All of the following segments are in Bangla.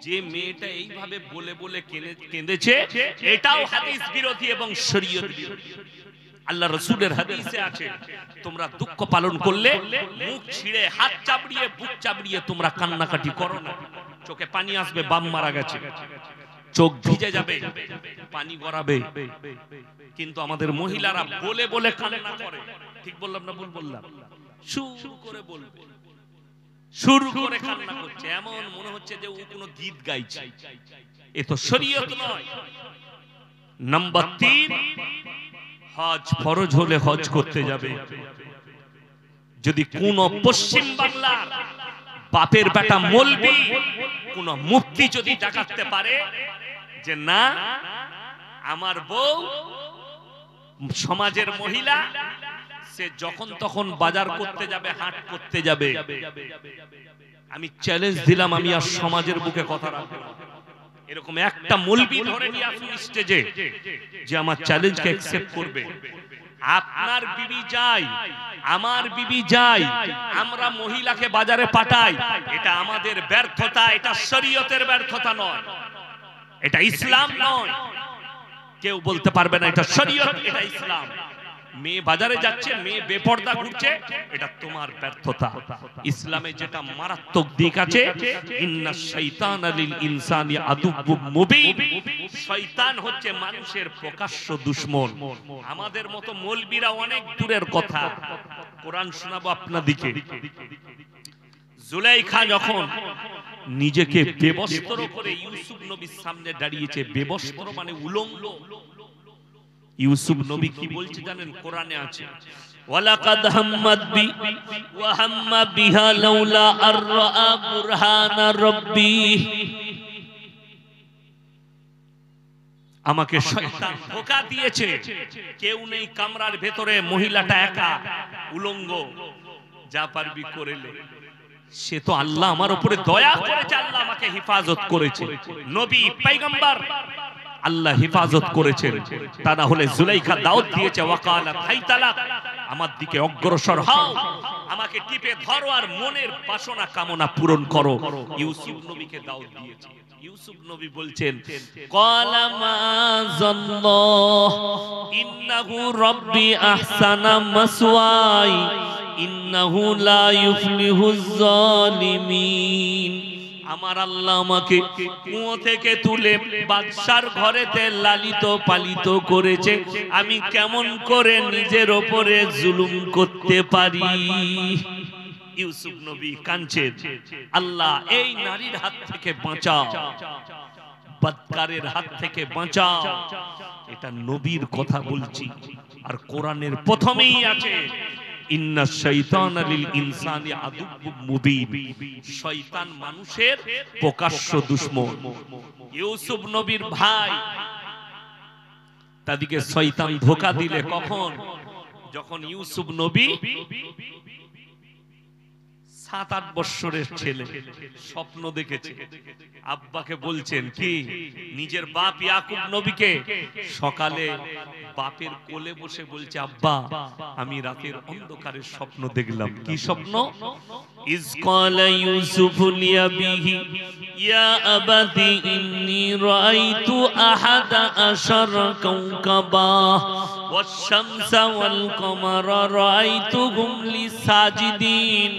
যে মেয়েটা এইভাবে বলে বলে কেঁদেছে, এটাও হাদিস বিরোধী এবং শরীয়ত বিরোধী। আল্লাহ রাসূলের হাদিসে আছে, তোমরা দুঃখ পালন করলে মুখ ছিঁড়ে, হাত চাপড়িয়ে, বুক চাপড়িয়ে তোমরা কান্নাকাটি করো না। চোখে পানি আসবে, বাপ মারা গেছে, চোখ ভিজে যাবে, পানি গড়াবে, কিন্তু আমাদের মহিলারা বলে বলে কান্না করে। ঠিক বললাম না ভুল বললাম? শুরু করে বলবে, শুরু করে কান্না করছে, এমন মনে হচ্ছে যে ও কোনো গীত গাইছে। এ তো শরীয়ত নয়। নাম্বার 3, হজ ফরজ হলে হজ করতে যাবে। যদি কোন পশ্চিম বাংলার বাপের বেটা মৌলবি, কোন মুফতি যদি দেখাতে পারে যে না আমার বউ সমাজের মহিলা, সে যখন তখন বাজার করতে যাবে, হাট করতে যাবে, আমি চ্যালেঞ্জ দিলাম, আমি আর সমাজের বুকে কথা রাখবো না। এরকম একটা মৌলবি ধরে নিয়ে আসুন স্টেজে যে আমার চ্যালেঞ্জকে অ্যাকসেপ্ট করবে। আপনার বিবি যায়, আমার বিবি যায়, আমরা মহিলাকে বাজারে পাঠাই, এটা আমাদের ব্যর্থতা, এটা শরীয়তের ব্যর্থতা নয়, এটা ইসলাম নয়। কেউ বলতে পারবে না এটা শরীয়ত, এটা ইসলাম। মেয়ে বাজারে যাচ্ছে, মেয়ে বেপরদা ঘুরছে, এটা তোমার ব্যর্থতা। ইসলামে যেটা মারাত্মক দিক আছে, ইন্নাশ শাইতানা লিল ইনসানি আদুব্বুম মুবিন, শয়তান হচ্ছে মানুষের প্রকাশ্য দুশমন। আমাদের মতো মৌলবীরা অনেক দূরের কথা। কোরআন শোনাবো আপনাদেরকে। জুলাইখা যখন নিজেকে বেবস্ত্র করে ইউসুফ নবীর সামনে দাঁড়িয়েছে, বেবস্ত্র মানে উলঙ্গ। ইউসুফ নবী কি বলছে জানেন? কোরআনে আছে, ওয়ালাকাদ হাম্মাত বি ওয়া হাম্মা বিহা লাউলা আররা বুরহানা রাব্বি। আমাকে শয়তান ধোঁকা দিয়েছে, কেউ নেই কামরার ভেতরে, মহিলাটা একা উলঙ্গ, যা পারবি করে নে। সে তো আল্লাহ আমার উপরে দয়া করেছে, আল্লাহ আমাকে হেফাজত করেছে। নবী পয়গম্বর, আল্লাহ হেফাজত করেছেন। তা না হলে জুলাইখা দাওয়াত দিয়েছে, ওয়াকালাত হাইতালাক, আমার দিকে অগ্রসর হও, আমাকে টিপে ধরো আর মনের বাসনা কামনা পূরণ করো। ইউসুফ নবীকে দাওয়াত দিয়েছে। ইউসুফ নবী বলছেন, ক্বালা মাযাল্লাহ ইন্নাহু রাব্বি আহসানা মাসওয়াই ইন্নাহু লা ইউফলিহুজ জালিমিন। আমার আল্লাহ আমাকে কুয়ো থেকে তুলে বাদশার ঘরেতে লালিত পালিত করেছে, আমি কেমন করে নিজের ওপরে জুলুম করতে পারি। ইউসুফ নবী কাঁদছেন, আল্লাহ এই নারীর হাত থেকে বাঁচাও, বদকারের হাত থেকে বাঁচাও। এটা নবীর কথা বলছি, আর কোরআনের প্রথমেই আছে, ইন্নাশ শাইতানা লিল ইনসানি আদুব্বুম মুবিন, শয়তান মানুষের প্রকাশ্য দুশমন। ইউসুফ নবীর ভাই, তাদিকে শয়তান ধোঁকা দিলে কখন? যখন ইউসুফ নবী 7-8 বছরের ছেলে, স্বপ্ন দেখেছে, আব্বাকে বলছেন কি, নিজের বাপ ইয়াকুব নবীকে সকালে বাপের কোলে বসে বলছে, আব্বা আমি রাতের অন্ধকারে স্বপ্ন দেখলাম। কি স্বপ্ন? ইজ ক্বালা ইউসুফু লিআবিহি ইয়া আবাতি ইন্নী রাআইতু আহাদা আশারা কাওকাবা ওয়াশ শামসা ওয়াল কমারা রাআইতুহুম লি সাজিদিন।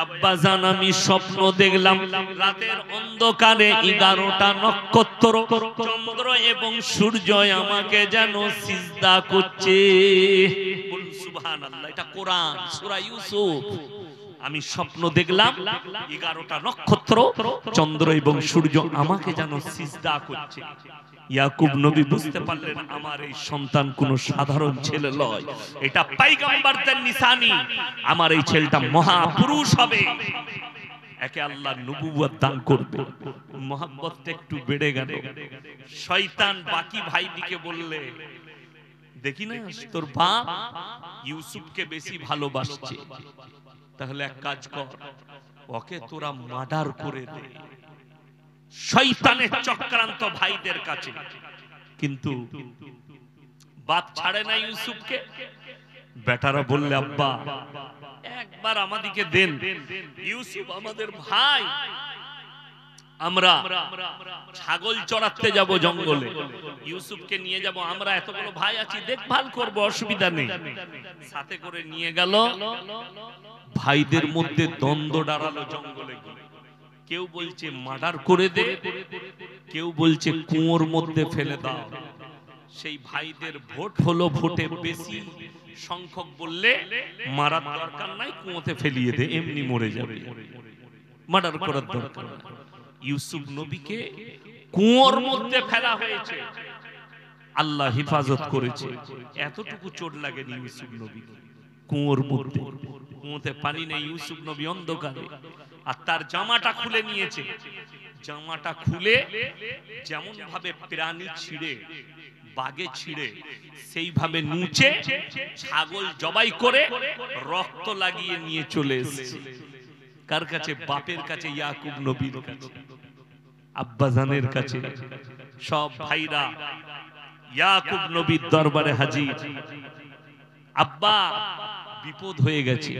আব্বা জান, আমি স্বপ্ন দেখলাম রাতের অন্ধকারে 11টা নক্ষত্র, চন্দ্র এবং সূর্য আমাকে যেন সিজদা করছে। বলুন সুবহানাল্লাহ। এটা কোরআন, সূরা ইউসুফ। আমি স্বপ্ন দেখলাম 11টা নক্ষত্র, চন্দ্র এবং সূর্য আমাকে যেন সিজদা করছে। ইয়াকুব নবী বুঝতে পারলেন, আমার এই সন্তান কোনো সাধারণ ছেলে নয়, এটা পয়গম্বরদের নিশানি, আমার এই ছেলেটা মহাপুরুষ হবে, একে আল্লাহ নবুয়ত দান করবে। মহব্বতটা একটু বেড়ে গেল। শয়তান বাকি ভাইদিকে বললে, দেখি না তোর বাপ ইউসুফকে বেশি ভালোবাসছে, তাহলে এক কাজ কর, ওকে তোরা মার্ডার করে দে। শয়তানের চক্রান্ত ভাইদের কাছে। কিন্তু বাপ ছাড়ে না ইউসুফকে। বেটারা বললে, আব্বা একবার আমাদিকে দেন, ইউসুফ আমাদের ভাই, আমরা ছাগল চড়াতে যাব জঙ্গলে, ইউসুফকে নিয়ে যাব, আমরা এতগুলো ভাই আছি, দেখভাল করব, অসুবিধা নেই। সাথে করে নিয়ে গেল, ভাইদের মধ্যে দ্বন্দ্ব দাঁড়ালো জঙ্গলে গিয়ে। কেউ বলছে মার্ডার করে দে, কেউ বলছে কুয়োর মধ্যে ফেলে দাও। সেই ভাইদের ভোট হলো, ভোটে বেশি সংখ্যক বললে মারার দরকার নাই, কুয়োতে ফেলিয়ে দে, এমনি মরে যাবে, মার্ডার করার দরকার নাই। ইউসুফ নবীকে কুয়োর মধ্যে ফেলা হয়েছে, আল্লাহ হেফাজত করেছে। এতটুকু চোট লাগেনি ইউসুফ নবী। কুয়োর মধ্যে, কুয়োতে পানি নেই, ইউসুফ নবী অন্ধকারে, আর তার জামাটা খুলে নিয়েছে। জামাটা খুলে যেমন ভাবে প্রাণী ছিঁড়ে, বাগে ছিঁড়ে, সেইভাবে নুচে ছাগল জবাই করে রক্ত লাগিয়ে নিয়ে চলে এসেছে। কার কাছে? বাপের কাছে, ইয়াকুব নবীর কাছে, আব্বাজানের কাছে। সব ভাইরা ইয়াকুব নবীর দরবারে হাজির। আব্বা, বিপদ হয়ে গেছে,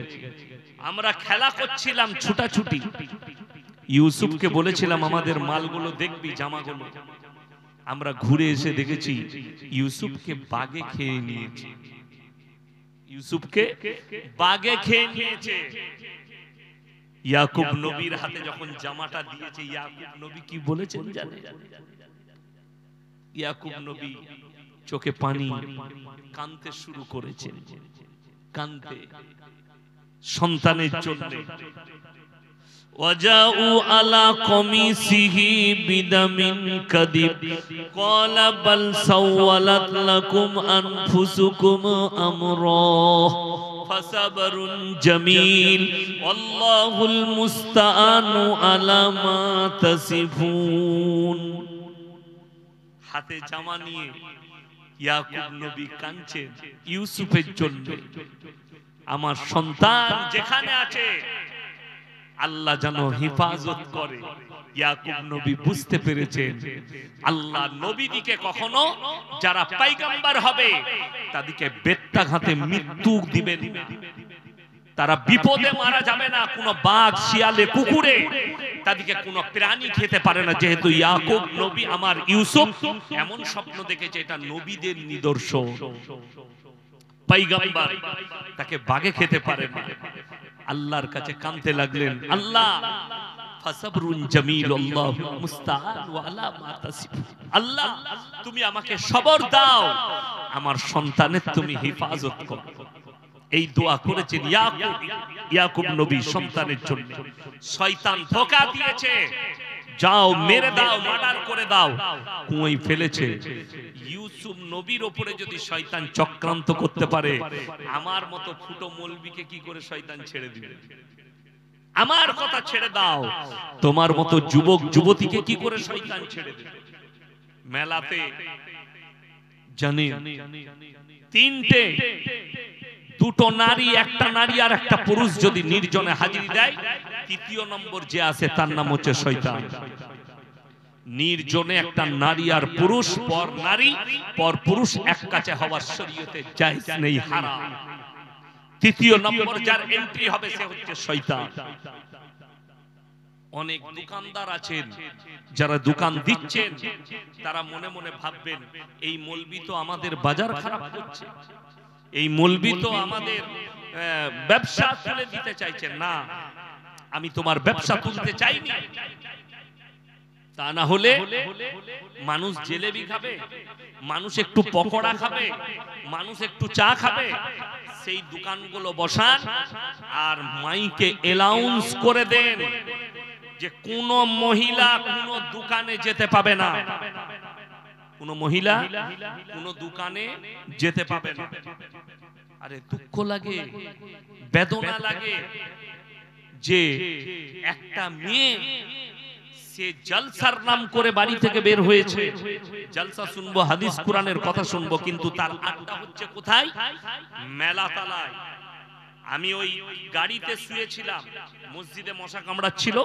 আমরা খেলা করছিলাম ছুটাছুটি, ইউসুফকে বলেছিলাম আমাদের মালগুলো দেখবি, জামাগুলো। আমরা ঘুরে এসে দেখেছি ইউসুফকে বাগে খেয়ে নিয়েছে, ইউসুফকে বাগে খেয়ে নিয়েছে। ইয়াকুব নবীর হাতে যখন জামাটা দিয়েছে, ইয়াকুব নবী কি বলেছেন জানেন? ইয়াকুব নবী চোখে পানি, কাঁদতে শুরু করেছেন, কাঁদতে সন্তানের জন্য। وجاءوا على قميصه بدم كذب قال بل سولت لكم أنفسكم أمرا فصبر جميل والله المستعان على ما تصفون। হাতে জামা নিয়ে ইয়াকুব নবী কাঁদছেন ইউসুফের জন্য। আমার সন্তান যেখানে আছে আল্লাহ যেন হেফাজত করে। ইয়াকুব নবী বুঝতে পেরেছেন আল্লাহ নবীদিকে কখনো যারা পয়গম্বর হবে তাদেরকে বেত্রাঘাতে মৃত্যু দিবেন না, তারা বিপদে মারা যাবে না, কোনো বাঘ শিয়ালে কুকুরে তাদেরকে কোনো প্রাণী খেতে পারে না। যেহেতু ইয়াকুব নবী আমার ইউসুফ এমন স্বপ্ন দেখেছে, এটা নবীদের নিদর্শন, পয়গম্বর, তাকে বাঘে খেতে পারে না। আল্লাহর কাছে কাঁদতে লাগলেন, আল্লাহ ফাসাবরুন জামিল আল্লাহু মুস্তাআন ওয়া আলা মা তাসিফুন। আল্লাহ তুমি আমাকে সবর দাও, আমার সন্তানের তুমি হেফাজত করো। এই দোয়া করেছেন ইয়াকুব নবী সন্তানের জন্য। শয়তান ধোঁকা দিয়েছে, যাও মেরে দাও, মার্ডার করে দাও, কুয়োয় ফেলেছে। ইউসুফ নবীর উপরে যদি শয়তান চক্রান্ত করতে পারে, আমার মতো ফুটো মৌলবীকে কি করে শয়তান ছেড়ে দিবে? আমার কথা ছেড়ে দাও, তোমার মতো যুবক যুবতীকে কি করে শয়তান ছেড়ে দিবে? মেলাতে জানেন তিনটে, দুটো নারী, একটা নারী আর একটা পুরুষ যদি নির্জনে হাজিরি দেয়, তৃতীয় নম্বর যে আছে তার নাম হচ্ছে শয়তান। নির্জনে একটা নারী আর পুরুষ, পর নারী পর পুরুষ এক কাছে হওয়ার শরীয়তে জায়েজ নেই, হারাম। তৃতীয় নম্বর যার এন্ট্রি হবে সে হচ্ছে শয়তান। অনেক দোকানদার আছেন যারা দোকান দিচ্ছেন, তারা মনে মনে ভাববেন এই মৌলবি তো আমাদের বাজার খারাপ করছে, এই মৌলবি তো আমাদের ব্যবসা তুলে দিতে চাইছেন। না, আমি তোমার ব্যবসা তুলতে চাইনি। তা না হলে মানুষ জিলেবি খাবে, মানুষ একটু পকোড়া খাবে, মানুষ একটু চা খাবে। সেই দোকানগুলো বসান আর মাইকে অ্যানাউন্স করে দেন যে কোন মহিলা কোন দোকানে যেতে পাবে না, কোন মহিলা কোন দোকানে যেতে পাবে না। আরে দুঃখ লাগে, বেদনা লাগে যে একটা মেয়ে সে জলসার নাম করে বাড়ি থেকে বের হয়েছে, জলসা শুনবো, হাদিস কোরআনের কথা শুনবো, কিন্তু তার আড্ডা হচ্ছে কোথায়? মেলাতলায়। আমি ওই গাড়িতে শুয়েছিলাম, মসজিদে মশা কামড়াচ্ছিল,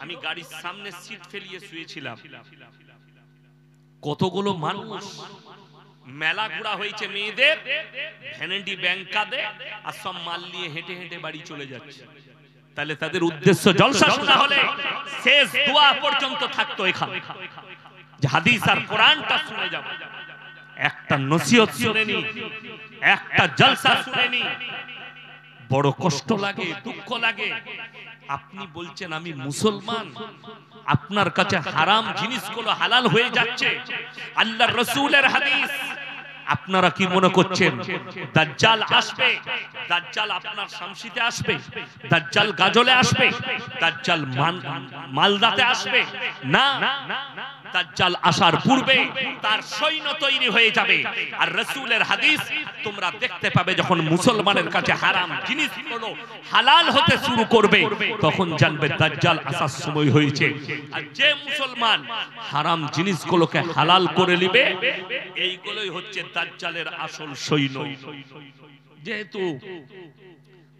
আমি গাড়ির সামনে সিট ফেলিয়ে শুয়েছিলাম। কতগুলো মানুষ, মেলা ঘোরা হয়েছে মেয়েদের, ভ্যানিটি ব্যাংক কাঁদে আর সব মাল নিয়ে হেঁটে হেঁটে বাড়ি চলে যাচ্ছে। তাহলে তাদের উদ্দেশ্য জলসা শোনা হলে শেষ দোয়া পর্যন্ত থাকতো এখানে, যে হাদিস আর কোরআনটা শুনে যাব, একটা নসিহত শুনেনি, একটা জলসা শুনেনি, বড় কষ্ট লাগে, দুঃখ লাগে। আপনি বলছেন আমি মুসলমান, আপনার কাছে হারাম জিনিসগুলো হালাল হয়ে যাচ্ছে, আল্লাহর রাসূলের হাদিস। আপনারা কি মনে করছেন দাজ্জাল আসবে? দাজ্জাল আপনার শামসিতে আসবে, দাজ্জাল গাজলে আসবে, দাজ্জাল মালদাতে আসবে না। দাজ্জাল আসার পূর্বে তার সৈন্য তৈরি হয়ে যাবে। আর রাসূলের হাদিস তোমরা দেখতে পাবে, যখন মুসলমানের কাছে হারাম জিনিসগুলো হালাল হতে শুরু করবে, তখন জানবে দাজ্জাল আসার সময় হয়েছে। আর যে মুসলমান হারাম জিনিসগুলোকে হালাল করে নেবে, এইগুলোই হচ্ছে দাজ্জালের আসল সৈন্য। যেহেতু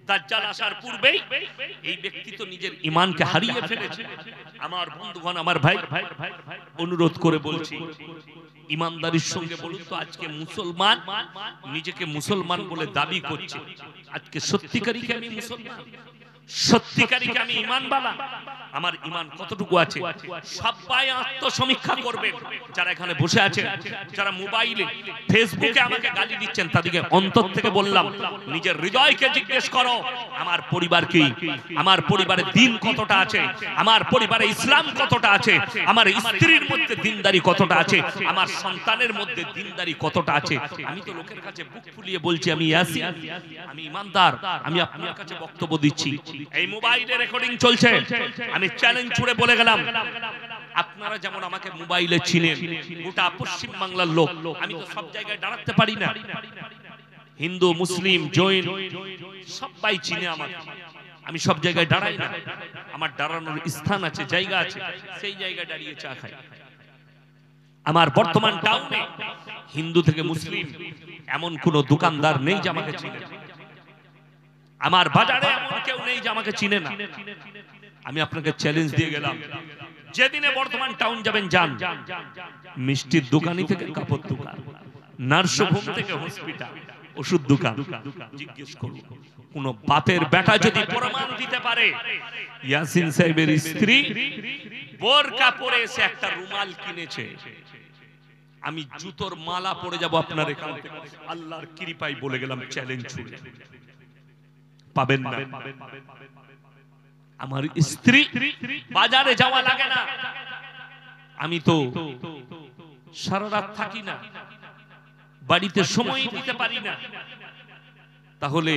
দাজ্জাল আসার পূর্বেই এই ব্যক্তি তো নিজের ঈমানকে হারিয়ে ফেলেছে। আমার বন্ধুগণ, আমার ভাই, অনুরোধ করে বলছি, ঈমানদারির সঙ্গে বলুন তো, আজকে মুসলমান নিজেকে মুসলমান বলে দাবি করছে, আজকে সত্যিকারী কি আমি মুসলমান? সত্যিকারী কি আমি ঈমানওয়ালা? আমার ঈমান কতটুকু আছে? সবাই আত্মসমীক্ষা করবেন। যারা এখানে বসে আছেন, যারা মোবাইলে ফেসবুকে আমাকে গালি দিচ্ছেন, তাদেরকে অন্তর থেকে বললাম, নিজের হৃদয়কে জিজ্ঞেস করো, আমার পরিবার কি? আমার পরিবারে দিন কতটা আছে? আমার পরিবারে ইসলাম কতটা আছে? আমার স্ত্রীর মধ্যে দিনদারি কতটা আছে? আমার সন্তানের মধ্যে দিনদারি কতটা আছে? আমি তো লোকের কাছে বুক ফুলিয়ে বলছি আমি ইয়াসিন, আমি ঈমানদার, আমি আপনার কাছে বক্তব্য দিচ্ছি। এই মোবাইলে রেকর্ডিং চলছে, আমি চ্যালেঞ্জ ছুড়ে বলে গেলাম, আপনারা যেমন আমাকে মোবাইলে চিনেন, গোটা পশ্চিম বাংলার লোক, আমি তো সব জায়গায় দাঁড়াতে পারি না। হিন্দু, মুসলিম, জৈন সবাই চিনে আমাকে, আমি সব জায়গায় দাঁড়াই না। আমার দাঁড়ানোর স্থান আছে, জায়গা আছে, সেই জায়গায় দাঁড়িয়ে চা খাই। আমার বর্তমান টাউনে হিন্দু থেকে মুসলিম এমন কোন দোকানদার নেই যে আমাকে চিনে। আমার বাজারে এমন কেউ নেই যে আমাকে চিনে না। আমি আপনাকে চ্যালেঞ্জ দিয়ে গেলাম, যেদিনে বর্তমান টাউন যাবেন যান, মিষ্টির দোকানি থেকে কাপড় দোকান, নার্সিংহোম থেকে হসপিটাল, ওষুধ দোকান, জিজ্ঞেস করুন কোন বাপের বেটা যদি প্রমাণ দিতে পারে ইয়াসিন সাহেবের স্ত্রী বোরকা পরে এসে একটা রুমাল কিনেছে, আমি জুতোর মালা পরে যাব আপনার এখান থেকে। আল্লাহর কৃপায় বলে গেলাম, চ্যালেঞ্জ ছুড়ে পাবেন না। আমার স্ত্রী বাজারে যাওয়া লাগে না, আমি তো সারা রাত থাকি না, বাড়িতে সময় দিতে পারি না, তাহলে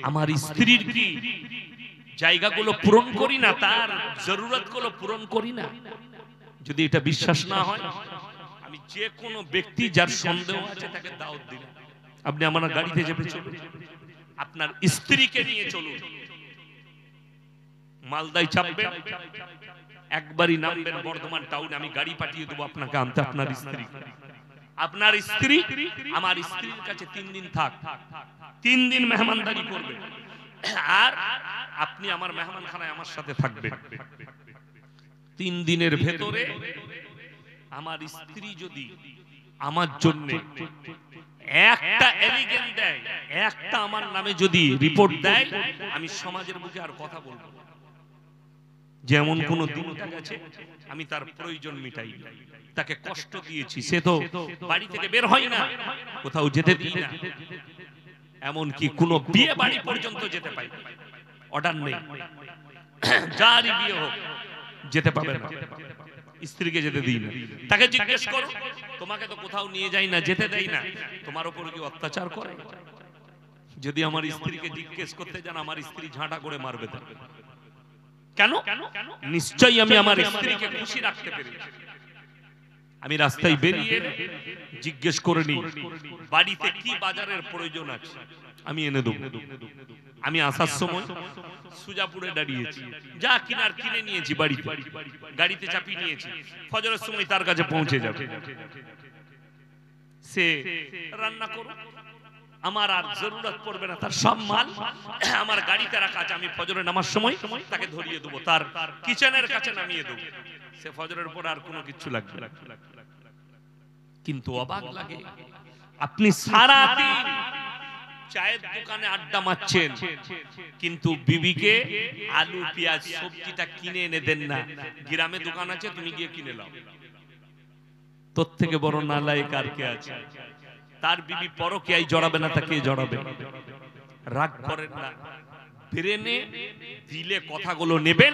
আমার স্ত্রীর কি জায়গাগুলো পূরণ করি না, তার জরুরতগুলো পূরণ করি না? যদি এটা বিশ্বাস না হয়, আমি যে কোনো ব্যক্তি যার সন্দেহ আছে তাকে দাওয়াত দিলাম, আপনি আমার গাড়িতে চেপে চলুন, আপনার স্ত্রীকে নিয়ে চলুন, মালদায় চাপবেন, একবারই নামবেন বর্ধমান টাউনে, আমি গাড়ি পাঠিয়ে দেবো আপনাকে আনতে। আপনার স্ত্রী আমার স্ত্রীর কাছে 3 দিন থাক, 3 দিন মেহমানদারি করবে, আর আপনি আমার মেহমানখানায় আমার সাথে থাকবেন। 3 দিনের ভেতরে আমার স্ত্রী যদি আমার জন্য একটা এলিগেন্ট দেয়, একটা আমার নামে যদি রিপোর্ট দেয়, আমি সমাজের বুকে আর কথা বলবো না। যেমন কোন দিনটা গেছে, আমি তার প্রয়োজন মিটাই, তাকে কষ্ট দিয়েছি, সে তো বাড়ি থেকে বের হয় না, কোথাও যেতে দিই না, এমন কি কোন বিয়ে বাড়ি পর্যন্ত যেতে পাই, অর্ডার নেই, যারই বিয়ে হোক যেতে পাবে না, স্ত্রীকে যেতে দিই না। তাকে জিজ্ঞেস করো, তোমাকে তো কোথাও নিয়ে যাই না, যেতে দেই না, তোমার উপর কি অত্যাচার করে? যদি আমার স্ত্রীকে জিজ্ঞেস করতে যান, আমার স্ত্রী ঝাঁটা করে মারবে। কেন? নিশ্চয়ই আমি আমার স্ত্রীকে খুশি রাখতে পেরেছি। আমি রাস্তায় বেরিয়ে জিজ্ঞেস করে নিই বাড়িতে কি বাজারের প্রয়োজন আছে, আমি এনে দেবো। আমি আসার সময় সুজাপুরে দাঁড়িয়েছি, যা কিনার কিনে নিয়েছি, বাড়িতে গাড়িতে চাপিয়ে নিয়েছি, ফজরের সময় তার কাছে পৌঁছে যাবে, সে রান্না করুক, আমার আর জরুরত পড়বে না, তার সব মাল আমার গাড়িতে রাখা আছে, আমি ফজরের নামার সময় তাকে ধরিয়ে দেবো, তার কিচেনের কাছে নামিয়ে দেবো, সে ফজরের পর আর কোনো কিছু লাগবে না। কিন্তু অবাক লাগে, আপনি সারা দিন চায়ের দোকানে আড্ডা মারছেন, কিন্তু বিবিকে আলু পেঁয়াজ সবজিটা কিনে এনে দেন না। গ্রামে দোকান আছে, তুমি গিয়ে কিনে নাও। তোর থেকে বড় নালায়েক আর কে আছে? তার বিবি পরকীয়ায় জড়াবে না, তাকে জড়াবে। রাগ করেন না, ব্রেনে দিলে কথাগুলো নেবেন।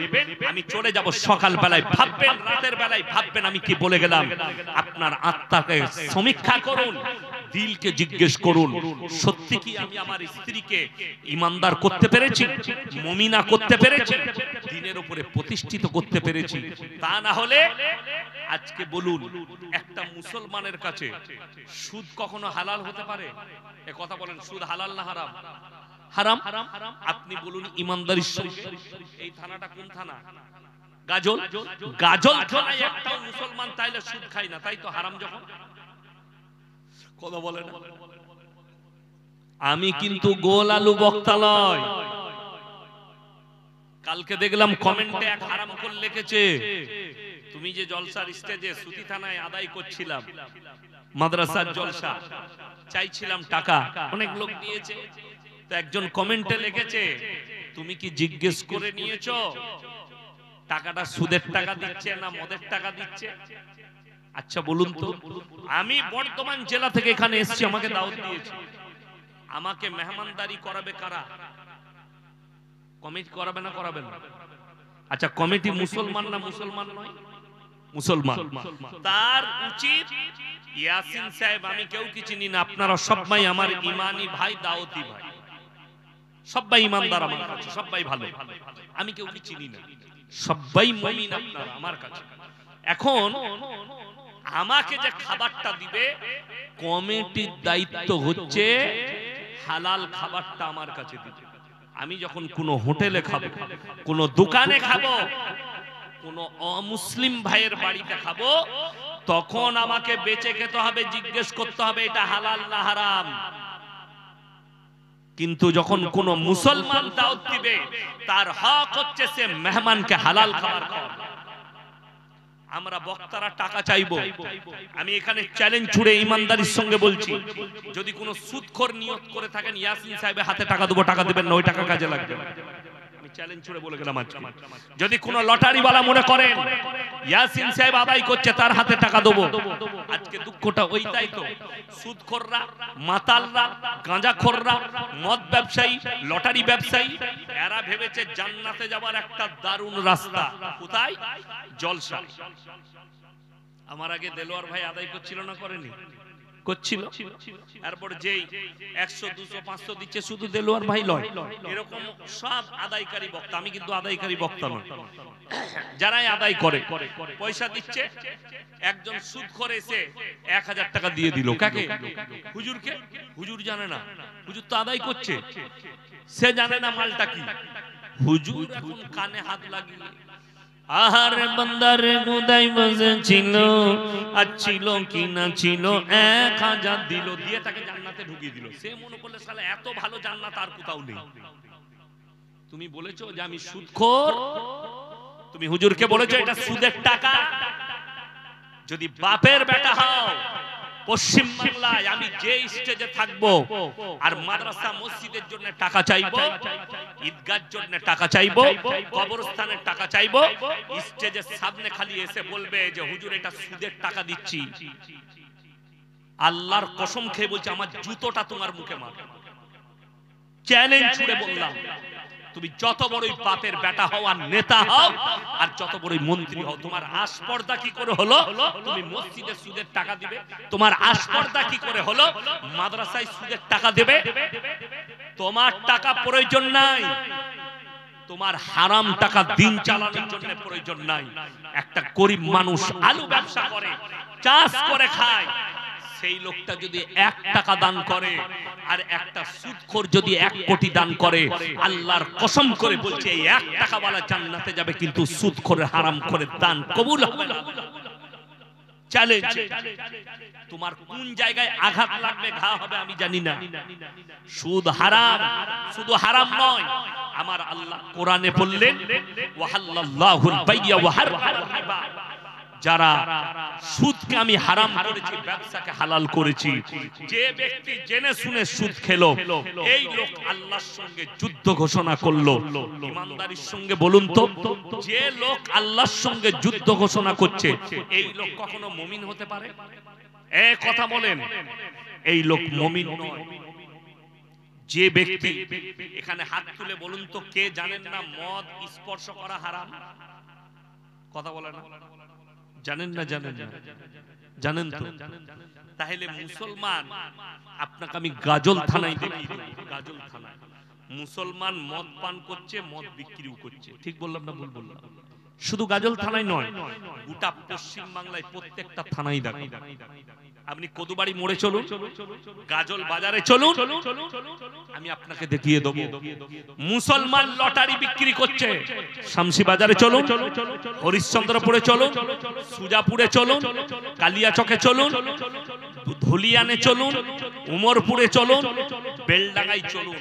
আমি চলে যাব সকাল বেলায়, ভাববেন রাতের বেলায় ভাববেন আমি কি বলে গেলাম। আপনার আত্মাকে সমীক্ষা করুন, দিলকে জিজ্ঞেস করুন, সত্যি কি আমি আমার স্ত্রীকে ইমানদার করতে পেরেছি, মুমিনা করতে পেরেছি, দিনের উপরে প্রতিষ্ঠিত করতে পেরেছি? তা না হলে আজকে বলুন, একটা মুসলমানের কাছে সুদ কখনো হালাল হতে পারে? এ কথা বলেন, সুদ হালাল না হারাম? হারাম। আপনি বলুন ইমানদারির সঙ্গে, এই থানাটা কোন থানা? গাজল। গাজল থানায় একটাও মুসলমান তাইলে সুদ খায় না, তাই তো হারাম যখন। কথা বলেন। আমি কিন্তু গোল আলু বক্তা নয়। কালকে দেখলাম কমেন্টে এক হারাম করে লিখেছে, তুমি যে জলসার স্টেজে সুতি থানায় আদায় করছিলাম, মাদ্রাসার জলসা, চাইছিলাম টাকা, অনেক লোক দিয়েছে, তো একজন কমেন্টে লিখেছে, তুমি কি জিজ্ঞেস করে নিয়েছো টাকাটা সুদের টাকা দিচ্ছে না মদের টাকা দিচ্ছে? আচ্ছা বলুন তো, আমি বর্ধমান জেলা থেকে এখানে এসেছি, আমাকে দাওয়াত দিয়েছে, আমাকে মেহমানদারি করাবে কারা? কমিটি করাবে না করাবে না? আচ্ছা কমিটি মুসলমান না মুসলমান নয়? মুসলমান। তার উচিত, ইয়াসিন সাহেব আমি কেউ কি চিনি না, আপনারা সবাই আমার ইমানি ভাই, দাওয়াতি ভাই, সবাই ইমানদার আমার কাছে, সবাই ভালো, আমি কেউ কি চিনি না, সবাই মুমিন আপনারা আমার কাছে। এখন আমাকে যে খাবারটা দিবে, কমিটির দায়িত্ব হচ্ছে হালাল খাবারটা আমার কাছে দিবে। আমি যখন কোনো হোটেলে খাবো, কোনো দোকানে খাবো, কোনো অমুসলিম ভাইয়ের বাড়িতে খাবো, তখন আমাকে বেঁচে খেতে হবে, জিজ্ঞেস করতে হবে এটা হালাল না হারাম। কিন্তু যখন কোন মুসলমান দাওয়াত দিবে, তার হক হচ্ছে সে মেহমানকে হালাল খাবার খাওয়াবে। আমরা বক্তারা টাকা চাইবো, আমি এখানে চ্যালেঞ্জ ছুড়ে ইমানদারির সঙ্গে বলছি, যদি কোনো সুদখোর নিয়ত করে থাকেন ইয়াসিন সাহেবের হাতে টাকা দেবো, টাকা দিবেন না, ওই টাকা কাজে লাগবে। আমি চ্যালেঞ্জ ছুড়ে বলে গেলাম আজকে। যদি কোনো লটারিওয়ালা মনে করেন ইয়াসিন সাহেব আদায় করছে, তার হাতে টাকা দেবো, আজকে দুঃখটা ওইটাই তো। সুদখোররা, মাতালরা, গাঁজাখোররা, মদ ব্যবসায়ী, লটারি ব্যবসায়ী, এরা ভেবেছে জান্নাতে যাবার একটা দারুণ রাস্তা। কোথায়? জলসা। আমার আগে দেলোয়ার ভাই আদায় করছিল না, করেনি? করছিল। এরপর যেই 100, 200, 500 দিচ্ছে, শুধু দেলোয়ার ভাই নয়, এরকম সব আদায়কারী বক্তা। আমি কিন্তু আদায়কারী বক্তা নয়, যারাই আদায় করে পয়সা দিচ্ছে। একজন সুদখোর এসে 1000 টাকা দিয়ে দিল, কাকে? হুজুরকে। হুজুর জানে না, হুজুর তো আদায় করছে, সে জানে না মালটা কি। হুজুর এখন কানে হাত লাগিয়ে, আহারে বান্দারে মুদাই বসেছিল, আর ছিল কি না ছিল, 1000 দিল, দিয়ে তাকে জান্নাতে ঢুকিয়ে দিল। সে মনে করলে শালা এত ভালো জান্নাত আর কোথাও নেই। তুমি বলেছো যে আমি সুদখোর, তুমি হুজুরকে বলেছো এটা সুদের টাকা। যদি বাপের বেটা হও, পশ্চিম বাংলায় আমি যে স্টেজে থাকবো আর মাদ্রাসা মসজিদের জন্য টাকা চাইবো, ঈদগাহর জন্য টাকা চাইবো, কবরস্থানের টাকা চাইবো, স্টেজের সামনে খালি এসে বলবে যে হুজুর এটা সুদের টাকা দিচ্ছি, আল্লাহর কসম খেয়ে বলছি আমার জুতোটা তোমার মুখে মারবে। চ্যালেঞ্জ ছুড়ে বললাম, তুমি যত বড়ই বাপের বেটা হও আর নেতা হও, আর যত বড়ই মন্ত্রী হও, তোমার আস্পর্ধা কি করে হলো তুমি মসজিদে সুদের টাকা দিবে? তোমার আস্পর্ধা কি করে হলো মাদ্রাসায় সুদের টাকা দেবে? তোমার টাকা প্রয়োজন নাই, তোমার হারাম টাকা দিন চালানোর জন্য প্রয়োজন নাই। একটা গরিব মানুষ আলু ব্যবসা করে, চাষ করে খায়, সেই লোকটা যদি 1 টাকা দান করে, আর একটা সুদখোর যদি 1 কোটি দান করে, আল্লাহর কসম করে বলছে এই 1 টাকা ওয়ালা জান্নাতে যাবে, কিন্তু সুদখোরের হারাম করে দান কবুল হবে না। চ্যালেঞ্জ, তোমার কোন জায়গায় আঘাত লাগবে, ঘা হবে আমি জানি না। সুদ হারাম, শুধু হারাম নয়, আমার আল্লাহ কোরআনে বললেন ওয়াহাল্লাল্লাহুল বাইয়া ওয়া হাররামার রিবা, যারা সুদকে আমি হারাম করেছি, ব্যবসাকে হালাল করেছি, যে ব্যক্তি জেনে শুনে সুদ খেলো, এই লোক আল্লাহর সঙ্গে যুদ্ধ ঘোষণা করলো। ইমানদারির সঙ্গে বলুন তো, যে লোক আল্লাহর সঙ্গে যুদ্ধ ঘোষণা করছে, এই লোক কখনো মুমিন হতে পারে? এক কথা বলেন, এই লোক মুমিন নয়। যে ব্যক্তি, এখানে হাত তুলে বলুন তো, কে জানেন না মদ স্পর্শ করা হারাম? কথা বলে না, জানেন না? জানেন না? জানেন তো? তাহলে মুসলমান, আপনাকে আমি গাজল থানায় দেখিয়ে দেব। গাজল থানায় মুসলমান মদ পান করছে, মদ বিক্রিও করছে। ঠিক বললাম না ভুল বললাম? শুধু গাজল থানায় নয়, গোটা পশ্চিম বাংলায় প্রত্যেকটা থানায় দেখেন। আপনি কদুবাড়ি মোড়ে চলুন, গাজল বাজারে চলুন, আমি আপনাকে দেখিয়ে দেবো মুসলমান লটারি বিক্রি করছে। শামসি বাজারে চলুন, হরিশ্চন্দ্রপুরে চলুন, সুজাপুরে চলুন, কালিয়াচকে চলুন, ধুলিয়ানে চলুন, উমরপুরে চলুন, বেলডাঙ্গায় চলুন,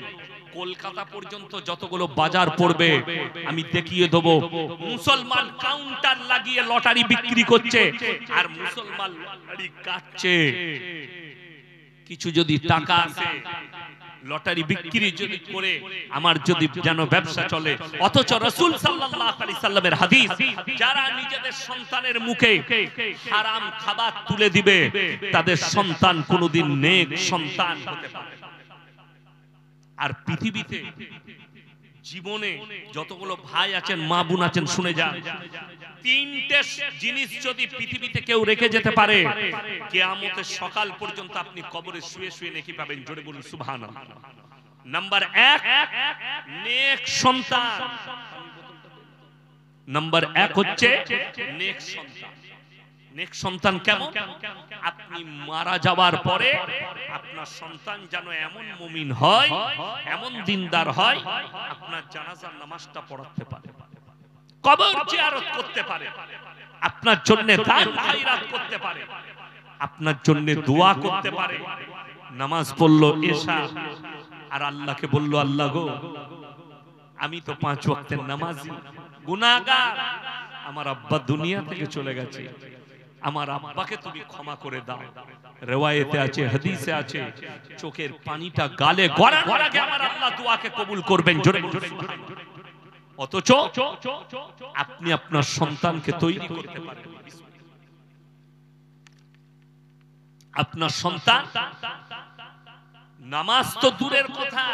কলকাতা পর্যন্ত যতগুলো বাজার পড়বে আমি দেখিয়ে দেবো মুসলমান কাউন্টার লাগিয়ে লটারি বিক্রি করছে, আর মুসলমান লটারি কাটছে। কিছু যদি টাকা আসে, লটারি বিক্রি যদি করে আমার যদি যেন ব্যবসা চলে। অথচ রাসূল সাল্লাল্লাহু আলাইহি সাল্লামের হাদিস, যারা নিজেদের সন্তানের মুখে হারাম খাবার তুলে দিবে, তাদের সন্তান কোনোদিন নেক সন্তান হতে পারে। আর পৃথিবীতে জীবনে যতগুলো ভাই আছেন, মা বোন আছেন, শুনে যান, তিনটে জিনিস যদি পৃথিবীতে কেউ রেখে যেতে পারে, কিয়ামতের সকাল পর্যন্ত আপনি কবরে শুয়ে শুয়ে নেকি পাবেন। জোরে বলুন সুবহানাল্লাহ। নাম্বার 1, নেক সন্তান। নাম্বার 1 হচ্ছে নেক সন্তান। নেক সন্তান কেমন? আপনি মারা যাওয়ার পরে আপনার সন্তান যেন এমন মুমিন হয়, এমন দিনদার হয়, আপনার জানাজার নামাজটা পড়াতে পারে, কবর জিয়ারত করতে পারে, আপনার জন্য দান খায়রাত করতে পারে, আপনার জন্য দোয়া করতে পারে। নামাজ পড়লো এশা, আর আল্লাহকে বলল, আল্লাহ গো, আমি তো 5 ওয়াক্তের নামাজি, গুনাহগার, আমার আব্বা দুনিয়া থেকে চলে গেছে, আমার আব্বাকে তুমি ক্ষমা করে দাও। রিওয়ায়েতে আছে, হাদিসে আছে, চোখের পানিটা গালে গড়ানোর আগে আমার আল্লাহ দোয়াকে কবুল করবেন। জোরে বলুন সুবহানাল্লাহ। অথচ আপনি আপনার সন্তানকে তৈরি করতে পারেন। আপনার সন্তান নামাজ তো দূরের কথা,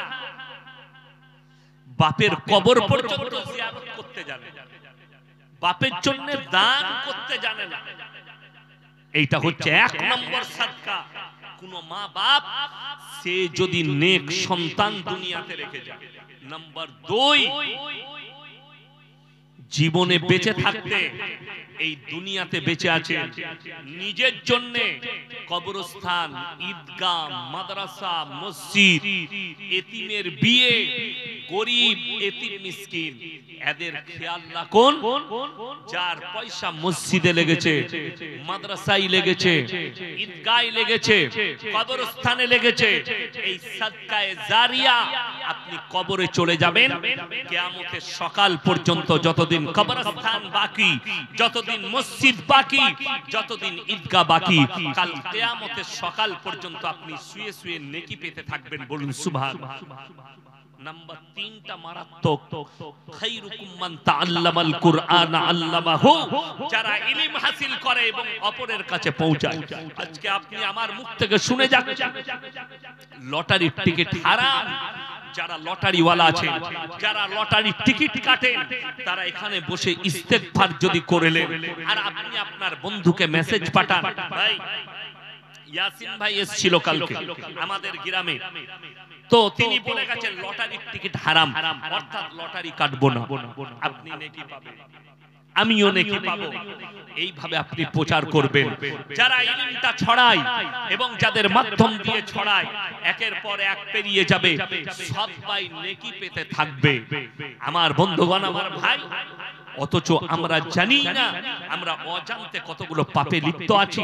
বাপের কবর পর্যন্ত জিয়ারত করতে জানে, বাপের জন্য দান করতে জানে না। এইটা হচ্ছে 1 নম্বর সাদকা। কোন মা বাপ সে যদি নেক সন্তান দুনিয়াতে রেখে যায়। নাম্বার 2, জীবনে বেঁচে থাকতে, এই দুনিয়াতে বেঁচে আছে, নিজের জন্য কবরস্থান, ঈদগাহ, মাদ্রাসা, মসজিদ, এতিমের বিয়ে, গরিব এতিম মিসকিন, এদের খেয়াল রাখুন। যার পয়সা মসজিদে লেগেছে, মাদ্রাসায় লেগেছে, ঈদগাহে লেগেছে, কবরস্থানে লেগেছে, এই সাদকায়ে জারিয়া আপনি কবরে চলে যাবেন। কিয়ামতের সকাল পর্যন্ত যতদিন কবরস্থান বাকি, যতদিন মসজিদ বাকি, যতদিন ঈদগাহ বাকি, কাল কিয়ামতের সকাল পর্যন্ত আপনি শুয়ে শুয়ে নেকি পেতে থাকবেন। বলুন সুবহানাল্লাহ। নাম্বার 3টা মারাত্মক, খায়রুকুম মান তাআল্লামাল কুরআন আল্লামাহু, যারা ইলম হাসিল করে এবং অপরের কাছে পৌঁছায়। আজকে আপনি আমার মুখ থেকে শুনে যাচ্ছেন লটারির টিকিট হারাম। যারা লটারিওয়ালা আছেন, যারা লটারির টিকিট কাটেন, তারা এখানে বসে ইস্তেগফার যদি করেলেন, আর আপনি আপনার বন্ধুকে মেসেজ পাঠান, ভাই ইয়াসিন ভাই এসেছিল কালকে আমাদের গ্রামে, তো তিনি বলে গেছেন লটারির টিকিট হারাম, অর্থাৎ লটারি কাটবো না, আপনি নেকি পাবেন, আমিও নেকি পাবো। এইভাবে আপনি প্রচার করবেন। যারা ইলমটা ছড়ায় এবং যাদের মাধ্যম দিয়ে ছড়ায়, একের পর এক পেরিয়ে যাবে, সবাই নেকি পেতে থাকবে। আমার বন্ধুগণ, আমার ভাই, অথচ আমরা জানি না আমরা অজান্তে কতগুলো পাপে লিপ্ত আছি,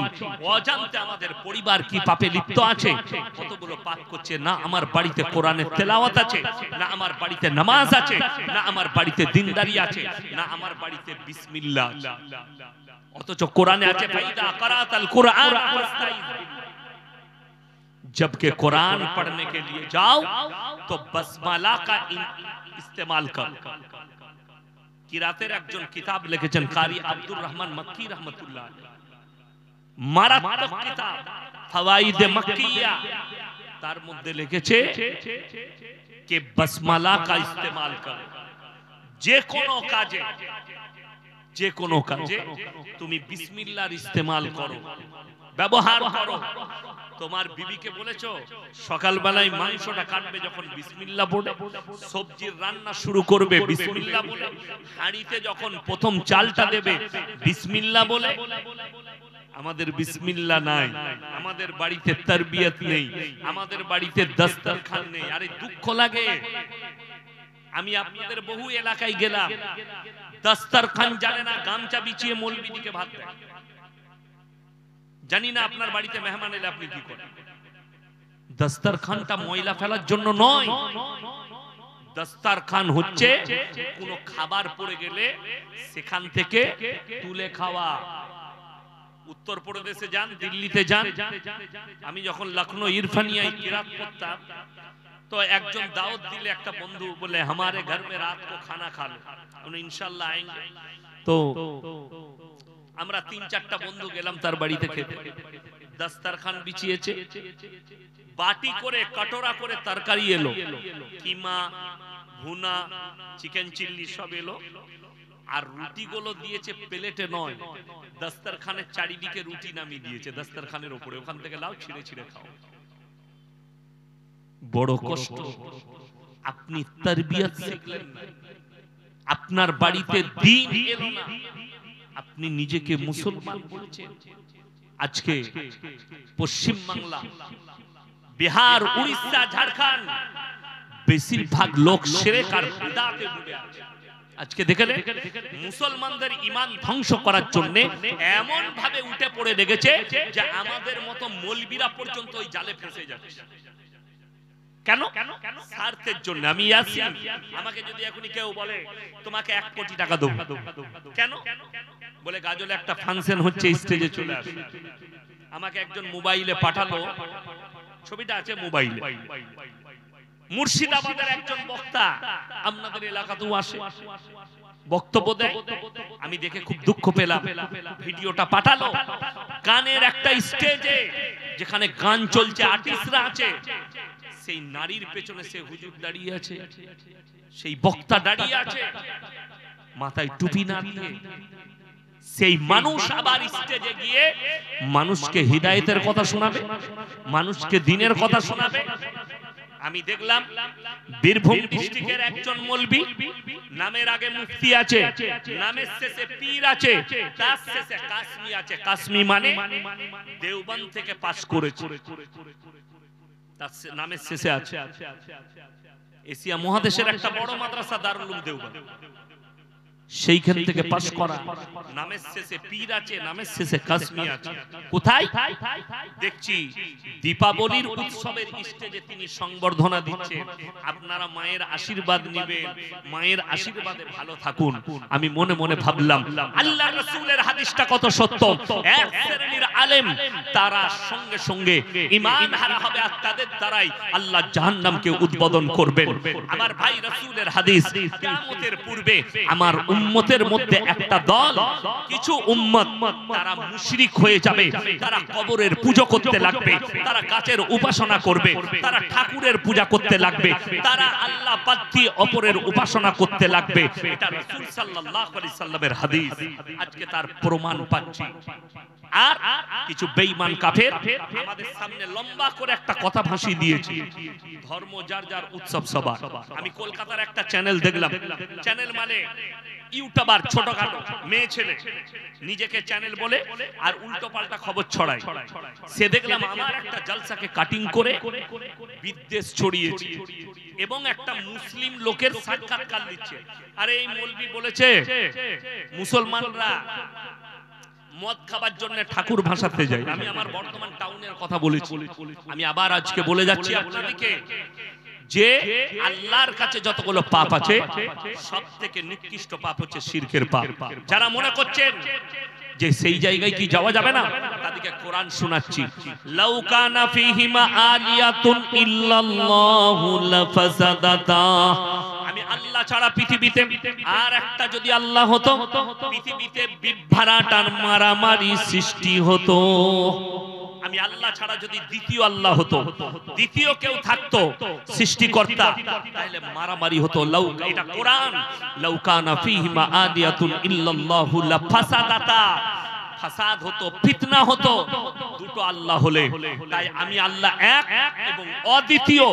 অজান্তে আমাদের পরিবার কি পাপে লিপ্ত আছে, কতগুলো পাপ করছে। না আমার বাড়িতে কোরআনের তেলাওয়াত আছে, না আমার বাড়িতে নামাজ আছে, না আমার বাড়িতে দিনদারি আছে, না আমার বাড়িতে বিসমিল্লাহ আছে। অথচ কোরআনে আছে ফাইদা কারাতাল কুরআন ফাস্তাইজ বিল্লাহ, जबकि कुरान पढ़ने के लिए जाओ तो बसमाला का इस्तेमाल करो। किरातेर একজন কিতাব লিখেছেন কারি আব্দুর রহমান মক্কি রহমাতুল্লাহ আলাইহি, মারাত্মক কিতাব ফাওয়াইদে মক্কিয়া, তার মধ্যে লিখেছে कि बसमाला का इस्तेमाल करो যে কোনো কাজে তুমি বিসমিল্লাহর ইস্তেমাল করো, ব্যবহার করো। তোমার বিবিকে বলেছো সকালবেলায় মাংসটা কাটবে যখন বিসমিল্লাহ বলে, সবজির রান্না শুরু করবে বিসমিল্লাহ বলে, হাঁড়িতে যখন প্রথম চালটা দেবে বিসমিল্লাহ বলে। আমাদের বিসমিল্লাহ নাই, আমাদের বাড়িতে তারবিয়ত নেই, আমাদের বাড়িতে দস্তরখান নেই। আরে দুঃখ লাগে। আমি আপনাদের বহু এলাকায় গেলাম, দস্তরখান জানে না, গামছা বিছিয়ে মৌলবীদিকে ভাত দেয়। জানি না আপনার বাড়িতে মেহমান এলে আপনি কি করেন। দস্তরখানটা ময়লা ফেলার জন্য নয়, দস্তরখান হচ্ছে কোনো খাবার পড়ে গেলে সেখান থেকে তুলে খাওয়া। उत्तरप्रदेशे जान, दिल्लीते जान। আমি যখন লখনऊ ইরফানিয়ায় কিরাত পড়তাম तो একজন দাওয়াত দিলে একটা বন্ধু বলে हमारे घर में रात को खाना खा लो, उन्हें इंशाल्लाह आएंगे। तो আমরা তিন চারটা বন্ধু গেলাম তার বাড়িতে খেতে। দস্তরখান বিছিয়েছে, বাটি করে কটোরা করে তরকারি এলো, কিমা, ভুনা, চিকেন চিল্লি সব এলো। আর রুটিগুলো দিয়েছে প্লেটে নয়, দস্তরখানের চারিদিকে রুটি নামিয়ে দিয়েছে দস্তরখানের উপরে, ওখান থেকে লাও ছিঁড়ে ছিঁড়ে খাও। বড় কষ্ট। আপনি তারবিয়ত শিখলেন না, আপনার বাড়িতে দ্বীন এলো না, আপনি নিজেকে মুসলমান বলছেন। আজকে পশ্চিম বাংলা, বিহার, উড়িষ্যা, ঝাড়খণ্ড বেশিরভাগ লোক শিরক আর বিদআতে ডুবে আছে। আজকে দেখলে মুসলমানদের ঈমান ধ্বংস করার জন্য এমন ভাবে উঠে পড়ে লেগেছে যে আমাদের মতো মৌলবীরা পর্যন্ত ওই জালে ফেঁসে যাচ্ছে। কেন? স্বার্থের জন্য। আমি ইয়াসিন, আমাকে যদি এখনই কেউ বলে তোমাকে 1 কোটি টাকা দেব, কেন? বলে গাজলে একটা ফাংশন হচ্ছে, স্টেজে চলে আসো। আমাকে একজন মোবাইলে পাঠালো, ছবিটা আছে মোবাইলে। মুর্শিদাবাদের একজন বক্তা আপনাদের এলাকাতেও আসে, বক্তব্য দেয়। আমি দেখে খুব দুঃখ পেলাম, ভিডিওটা পাঠালো। গানের একটা স্টেজে যেখানে গান চলছে, আর্টিস্টরা আছে, সেই নারীর পেছনে সে হুজুর দাঁড়িয়ে আছে, সেই বক্তা দাঁড়িয়ে আছে, মাথায় টুপি না দিয়ে। সেই মানুষ আবার স্টেজে গিয়ে মানুষকে হিদায়েতের কথা শোনাবে, মানুষকে দ্বীনের কথা শোনাবে। আমি দেখলাম বীরভূম ডিস্ট্রিক্টের একজন মৌলবী, নামের আগে মুফতি আছে, নামের শেষে পীর আছে, তার শেষে কাসমি আছে। কাসমি মানে দেওবন্দ থেকে পাস করেছে, তার নামের শেষে আছে। এশিয়া মহাদেশের একটা বড় মাদ্রাসা দারুল উলুম দেওবন্দ, সেইখান থেকে পাস করা। নামের শেষে পীর আছে, নামের শেষে কাসমি আছে। কোথায় দেখছি দীপাবলির উৎসবের স্টেজে তিনি সংবর্ধনা দিচ্ছেন। আপনারা মায়ের আশীর্বাদ নেবেন, মায়ের আশীর্বাদে ভালো থাকুন। আমি মনে মনে ভাবলাম আল্লাহর রাসূলের হাদিসটা কত সত্য। এক শ্রেণীর আলেম তারা সঙ্গে সঙ্গে ঈমান হারা হবে, আর তাদের দ্বারাই আল্লাহ জাহান্নামকে উদ্বোধন করবেন। আমার ভাই, রাসূলের হাদিস, কিয়ামতের পূর্বে আমার উম্মতের মধ্যে একটা দল, কিছু উম্মত তারা মুশরিক হয়ে যাবে, তারা কবরের পূজা করতে লাগবে, তারা গাছের উপাসনা করবে, তারা ঠাকুরের পূজা করতে লাগবে, তারা আল্লাহ বাদ দিয়ে অপরের উপাসনা করতে লাগবে। এটা রাসূল সাল্লাল্লাহু আলাইহি সাল্লামের হাদিস। আজকে তার প্রমাণ পাচ্ছি। আর কিছু বেঈমান কাফের আমাদের সামনে লম্বা করে একটা কথা ভাসিয়ে দিয়েছে, ধর্ম যার যার, উৎসব সবার। আমি কলকাতার একটা চ্যানেল দেখলাম, চ্যানেল মানে ইউটিউবার, ছোটখাটো মেয়ে ছেলে নিজেকে চ্যানেল বলে আর উল্টো পাল্টা খবর ছড়ায়। সে দেখলাম আমার একটা জলসাকে কাটিং করে বিদ্বেষ ছড়িয়েছে এবং একটা মুসলিম লোকের সাক্ষাৎকার নিচ্ছে। আরে এই মৌলবি বলেছে মুসলমানরা মদ খাবার জন্য ঠাকুর ভাসাতে যায়। আমি আমার বর্তমান টাউনের কথা বলেছি, আমি আবার আজকে বলে যাচ্ছি আপনাদেরকে যে আল্লাহর কাছে যতগুলো পাপ আছে সবথেকে নিকৃষ্ট পাপ হচ্ছে শিরকের পাপ। যারা মনে করছেন যে সেই জায়গায় কি যাওয়া যাবে না? তাদেরকে কোরআন শোনাচ্ছি, লাউ কানা ফীহিমা আলিয়াতুন ইল্লাল্লাহু লাফাসাদাতা। আমি আল্লাহ ছাড়া পৃথিবীতে আর একটা যদি আল্লাহ হতো, পৃথিবীতে বিভ্রাট আর মারামারি সৃষ্টি হতো। আমি আল্লাহ ছাড়া যদি দ্বিতীয় আল্লাহ হতো, দ্বিতীয় কেউ থাকতো সৃষ্টিকর্তা, তাহলে মারামারি হতো। লাউ, এটা কোরআন, লাউ কানা ফীহিমা আলিয়াতুন ইল্লাল্লাহু লাফাসাদাতা, ফাসাদ হতো, ফিতনা হতো দুটো আল্লাহ হলে। তাই আমি আল্লাহ এক এবং অদ্বিতীয়,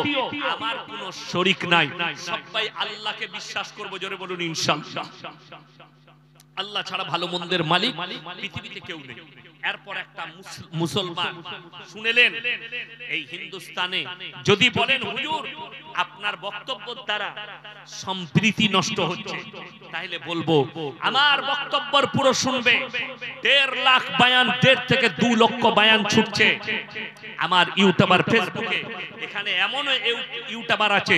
আমার কোনো শরীক নাই। সবাই আল্লাহকে বিশ্বাস করব, জোরে বলুন ইনশাআল্লাহ। আল্লাহ ছাড়া ভালো মন্দের মালিক পৃথিবীতে কেউ নেই। এরপর একটা মুসলমান শুনেলেন, এই হিন্দুস্তানে যদি বলেন হুজুর আপনার বক্তব্যের দ্বারা সম্প্রীতি নষ্ট হচ্ছে, তাহলে বলবো আমার বক্তব্যের পুরো শুনবে। 1.5 লাখ বায়ান, 1.5 থেকে 2 লক্ষ বায়ান ছুটছে আমার ইউটিউবার ফেসবুকে। এখানে এমন ইউটিউবার আছে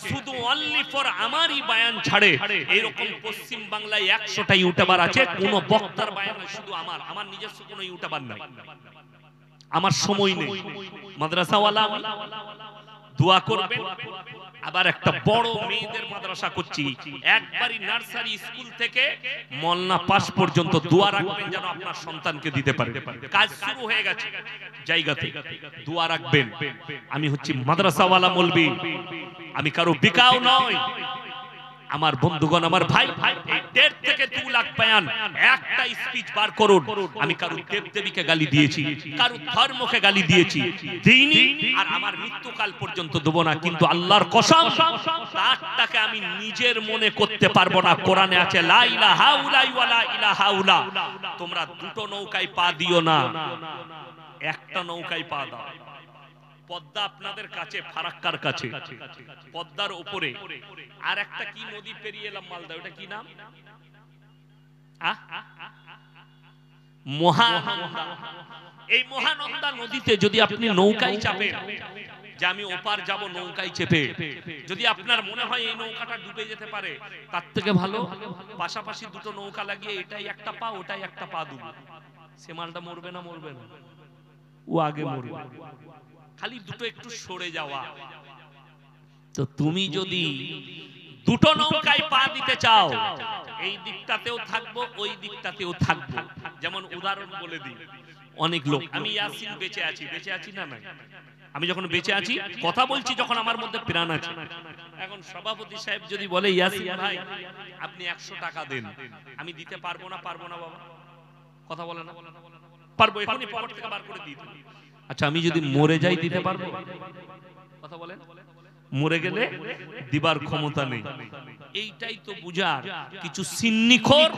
শুধু অনলি ফর আমারই বায়ান ছাড়ে। এরকম পশ্চিম বাংলায় 100টা ইউটিউবার আছে, কোন বক্তার বায়ান শুধু আমার নিজস্ব কোনো ইউটিউবার নাই। আমার সময় নেই। মাদ্রাসাওয়ালা দোয়া করবেন। আবার একটা বড় মেয়েদের মাদ্রাসা করছি, একবারই নার্সারি স্কুল থেকে মোল্লা পাস পর্যন্ত দোয়া রাখবেন যেন আপনার সন্তানকে দিতে পারে। কাজ শুরু হয়ে গেছে জায়গাতে, দোয়া রাখবেন। আমি হচ্ছি মাদ্রাসাওয়ালা মৌলবি, আমি কারো বিকাও নয়। আমার বন্ধুগণ, আমার ভাই, এই 1.5 থেকে 2 লাখ বয়ান, একটা স্পিচ বার করুন। আমি কারো দেবদেবীকে গালি দিয়েছি, কারো ধর্মকে গালি দিয়েছি, দিইনি, আর আমার মৃত্যুকাল পর্যন্ত দেব না। কিন্তু আল্লাহর কসম, তারটাকে আমি নিজের মনে করতে পারবো না। কোরআনে আছে লা ইলাহা ইল্লাল্লাহ ওয়া লা ইলাহা ইল্লা। তোমরা দুটো নৌকায় পা দিও না, একটা নৌকায় পা দাও। পদ্মা আপনাদের কাছে, ফারাক্কার কাছে, পদ্মার উপরে আর একটা কি নদী পেরিয়ে এলাম মালদা, ওটা কি নাম? মহানন্দা। এই মহানন্দা নদীতে যদি আপনি নৌকায় চাপেন, যে আমি ওপার যাব নৌকায় চেপে, যদি আপনার মনে হয় এই নৌকাটা ডুবে যেতে পারে, তার থেকে ভালো পাশাপাশি দুটো নৌকা লাগিয়ে এটাই একটা পা, ওটাই একটা পা ডুবে, সে মালটা মরবে না? মরবে না, ও আগে মরবে। খালি দুটো একটু সরে যাওয়া। তো তুমি যদি দুটো নৌকায় পা দিতে চাও, এই দিকটাতেও থাকবো, ওই দিকটাতেও থাকবো। যেমন উদাহরণ বলে দিই, অনেক লোক, আমি ইয়াসিন বেঁচে আছি, বেঁচে আছি না নাই? আমি যখন বেঁচে আছি কথা বলছি, যখন আমার মধ্যে প্রাণ আছে। এখন সভাপতি সাহেব যদি বলে ইয়াসিন ভাই আপনি 100 টাকা দেন, আমি দিতে পারবো না? পারবো না বাবা, কথা বলে না? পারবো, এখনই পকেট থেকে বার করে দিই। আচ্ছা আমি যদি মরে যাই দিতে পারবো? কথা বলেন। মরে গেলে দিবার ক্ষমতা নেই। এইটাই তো বুঝার। কিছু সিন্নিখোর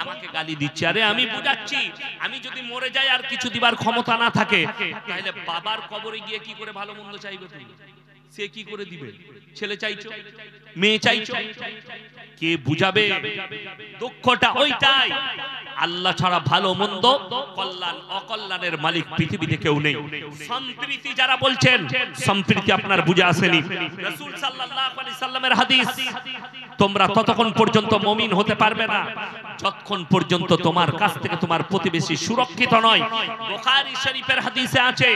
আমাকে গালি দিচ্ছে, আরে আমি বুঝাচ্ছি, আমি যদি মরে যাই আর কিছু দিবার ক্ষমতা না থাকে, তাহলে বাবার কবরে গিয়ে কি করে ভালো মন্দ চাইবে তুমি? সে কি করে দিবে? ছেলে চাইছো, মেয়ে চাইছো, কে বুঝাবে? দুঃখটা ওইটাই, আল্লাহ ছাড়া ভালো মন্দ, কল্যাণ অকল্যাণের মালিক পৃথিবীতে কেউ নেই। সম্প্রীতি যারা বলছেন, সম্প্রীতি আপনার বুঝে আসেনি। রাসূল সাল্লাল্লাহু আলাইহি সাল্লামের হাদিস, তোমরা ততক্ষণ পর্যন্ত মুমিন হতে পারবে না যতক্ষণ পর্যন্ত তোমার কাছ থেকে তোমার প্রতিবেশী সুরক্ষিত নয়। বুখারী শরীফের হাদিসে আছে,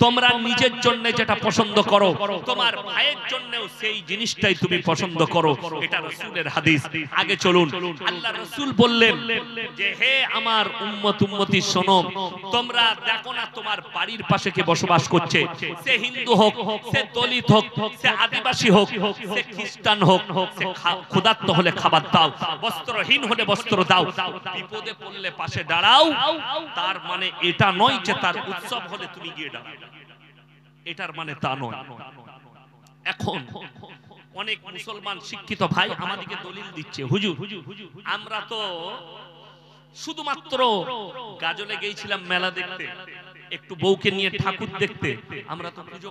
তোমরা নিজের জন্য যেটা পছন্দ করো, তোমার ভাইয়ের জন্যও সেই জিনিসটাই তুমি পছন্দ করো। এটা রাসূলের হাদিস। আগে চলুন, আল্লাহ রাসূল বললেন যে হে আমার উম্মত উম্মতি শোনো, তোমরা দেখো না তোমার বাড়ির পাশে কে বসবাস করছে, সে হিন্দু হোক, সে দলিত হোক, সে আদিবাসী হোক, সে খ্রিস্টান হোক, সে ক্ষুধার্ত হলে খাবার দাও, বস্ত্রহীন হলে বস্ত্র দাও, বিপদে পড়লে পাশে দাঁড়াও। তার মানে এটা নয় যে তার উৎসব হলে তুমি গিয়ে দাঁড়াও, এটার মানে তা নয়। এখন অনেক মুসলমান শিক্ষিত ভাই আমাদেরকে দলিল দিচ্ছে, হুজুর আমরা তো শুধুমাত্র গাজলে গিয়েছিলাম মেলা দেখতে, একটু বউকে নিয়ে ঠাকুর দেখতে, আমরা তো পুজো